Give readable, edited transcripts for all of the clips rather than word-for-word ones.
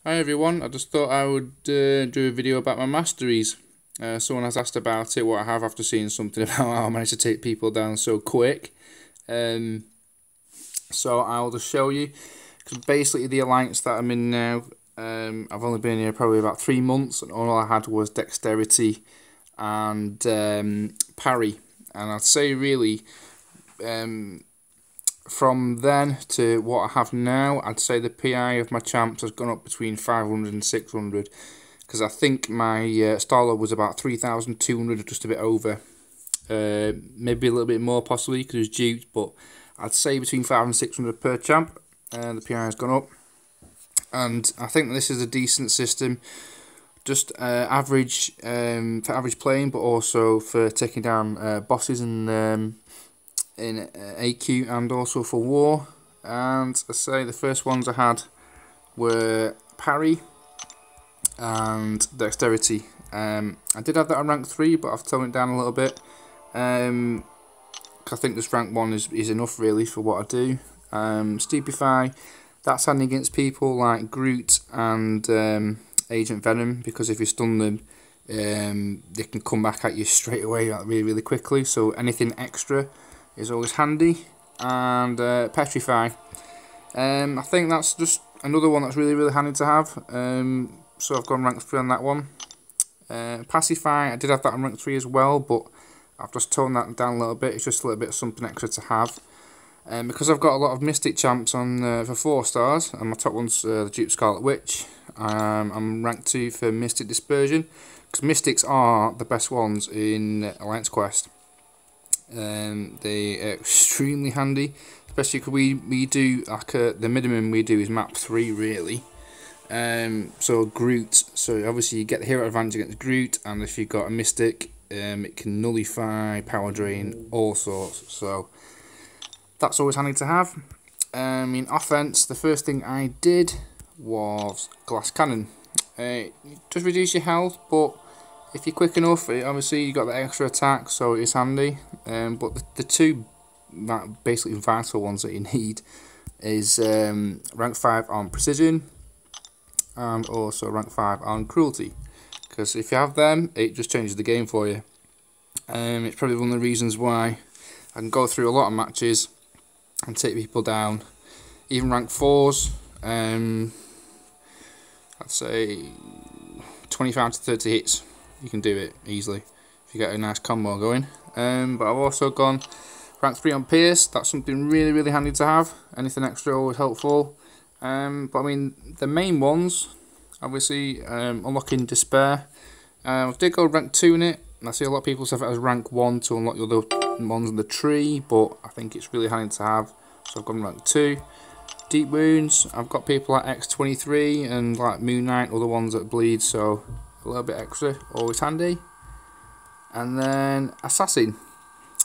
Hi everyone, I just thought I would do a video about my masteries. Someone has asked about it, what I have after seeing something about how I managed to take people down so quick. So I'll just show you, because basically the alliance that I'm in now, I've only been here probably about 3 months, and all I had was dexterity and parry. And I'd say really, from then to what I have now, I'd say the PI of my champs has gone up between 500 and 600, because I think my Starlord was about 3,200, just a bit over, maybe a little bit more possibly because it was duped, but I'd say between 500 and 600 per champ. The PI has gone up, and I think this is a decent system, just average for average playing, but also for taking down bosses and in AQ and also for war. And I say the first ones I had were parry and dexterity. I did have that on rank 3, but I've toned it down a little bit. I think this rank 1 is enough really for what I do. Stupefy, that's handy against people like Groot and Agent Venom, because if you stun them, they can come back at you straight away really quickly, so anything extra is always handy. And Petrify, I think that's just another one that's really handy to have. So I've gone rank 3 on that one. Pacify, I did have that on rank 3 as well, but I've just toned that down a little bit. It's just a little bit of something extra to have. Because I've got a lot of Mystic champs on for 4 stars, and my top one's the Duke Scarlet Witch. I'm rank 2 for Mystic Dispersion, because Mystics are the best ones in Alliance Quest. They are extremely handy, especially because we do like the minimum we do is map 3 really. So Groot, so obviously you get the hero advantage against Groot, and if you've got a Mystic, it can nullify, power drain, all sorts, so that's always handy to have. In offense, the first thing I did was Glass Cannon. It does reduce your health, but if you're quick enough, obviously you got the extra attack, so it's handy. But the two basically vital ones that you need is rank 5 on Precision and also rank 5 on Cruelty, because if you have them, it just changes the game for you. It's probably one of the reasons why I can go through a lot of matches and take people down, even rank 4s. I'd say 25 to 30 hits. You can do it easily if you get a nice combo going. But I've also gone rank 3 on Pierce. That's something really handy to have. Anything extra always helpful. But I mean, the main ones, obviously, unlocking Despair. I did go rank 2 in it, and I see a lot of people say it as rank 1 to unlock the other ones in the tree, but I think it's really handy to have, so I've gone rank 2. Deep Wounds, I've got people like X23 and like Moon Knight, other ones that bleed, so a little bit extra, always handy. And then Assassin.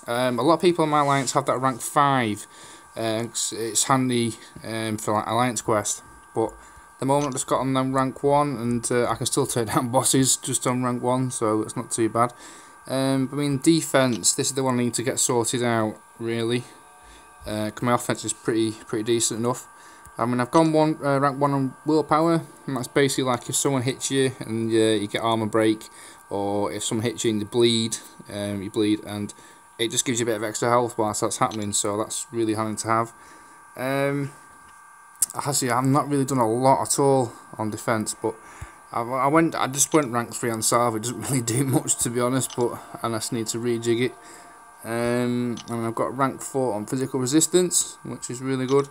A lot of people in my alliance have that rank 5. It's handy for like Alliance Quest, but at the moment I've just got on them rank 1, and I can still take down bosses just on rank 1, so it's not too bad. I mean, defense, this is the one I need to get sorted out really, because my offense is pretty decent enough. I mean, I've gone rank 1 on Willpower, and that's basically like if someone hits you and you get armor break, or if someone hits you and you bleed, and it just gives you a bit of extra health whilst that's happening, so that's really handy to have. Actually, I've not really done a lot at all on defense, but I just went rank 3 on Salve. It doesn't really do much, to be honest, but I just need to rejig it. And I've got rank 4 on Physical Resistance, which is really good.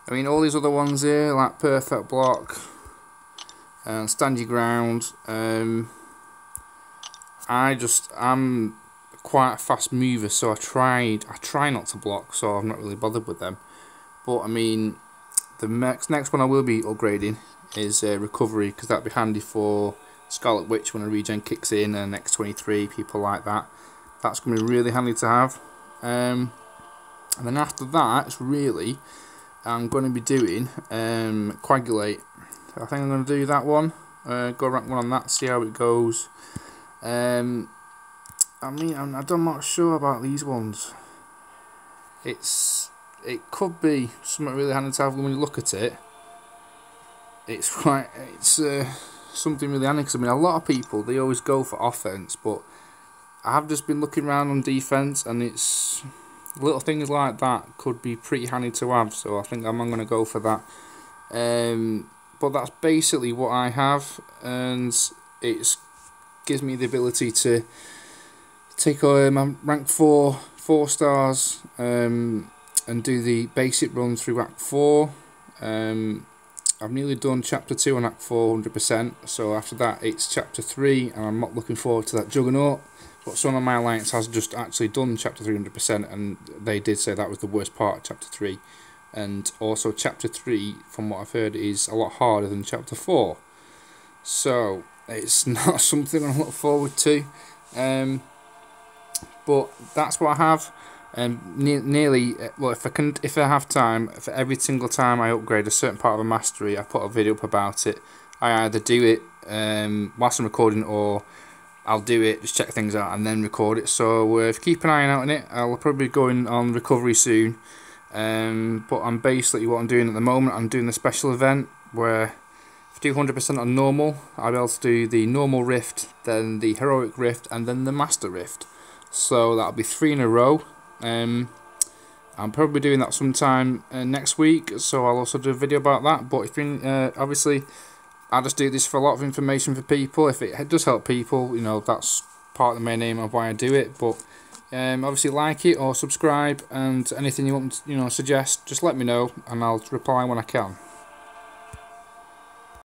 I mean, all these other ones here, like Perfect Block and Stand Your Ground, I'm quite a fast mover, so I try not to block, so I'm not really bothered with them. But I mean, the next one I will be upgrading is Recovery, because that'd be handy for Scarlet Witch when a regen kicks in, and X23, people like that. That's going to be really handy to have. And then after that, it's really, I'm going to be doing Coagulate. I think I'm going to do that one. Go rank 1 on that, see how it goes. I mean, I'm not sure about these ones. It could be something really handy to have when you look at it. it's something really handy, because I mean, a lot of people, they always go for offense, but I have just been looking around on defense, and it's little things like that could be pretty handy to have. So I think I'm going to go for that. But that's basically what I have, and it gives me the ability to take my rank 4 stars, and do the basic run through Act 4. I've nearly done Chapter 2 on Act 4 100%, so after that it's Chapter 3, and I'm not looking forward to that Juggernaut. But some of my alliance has just actually done Chapter 3 100%, and they did say that was the worst part of Chapter 3. And also Chapter 3, from what I've heard, is a lot harder than Chapter 4. So it's not something I look forward to. But that's what I have. Nearly, well, if I have time, for every single time I upgrade a certain part of a mastery, I put a video up about it. I either do it whilst I'm recording, or I'll do it, just check things out, and then record it. So if you keep an eye out on it, I'll probably be going on recovery soon. But I'm basically, what I'm doing at the moment, I'm doing the special event where if I do 100% on normal, I'll be able to do the normal rift, then the heroic rift, and then the master rift. So that'll be 3 in a row. I'm probably doing that sometime next week, so I'll also do a video about that. But if you obviously, I just do this for a lot of information for people. If it does help people, you know, that's part of the main aim of why I do it. But obviously, like it or subscribe, and anything you want, you know, suggest, just let me know, and I'll reply when I can.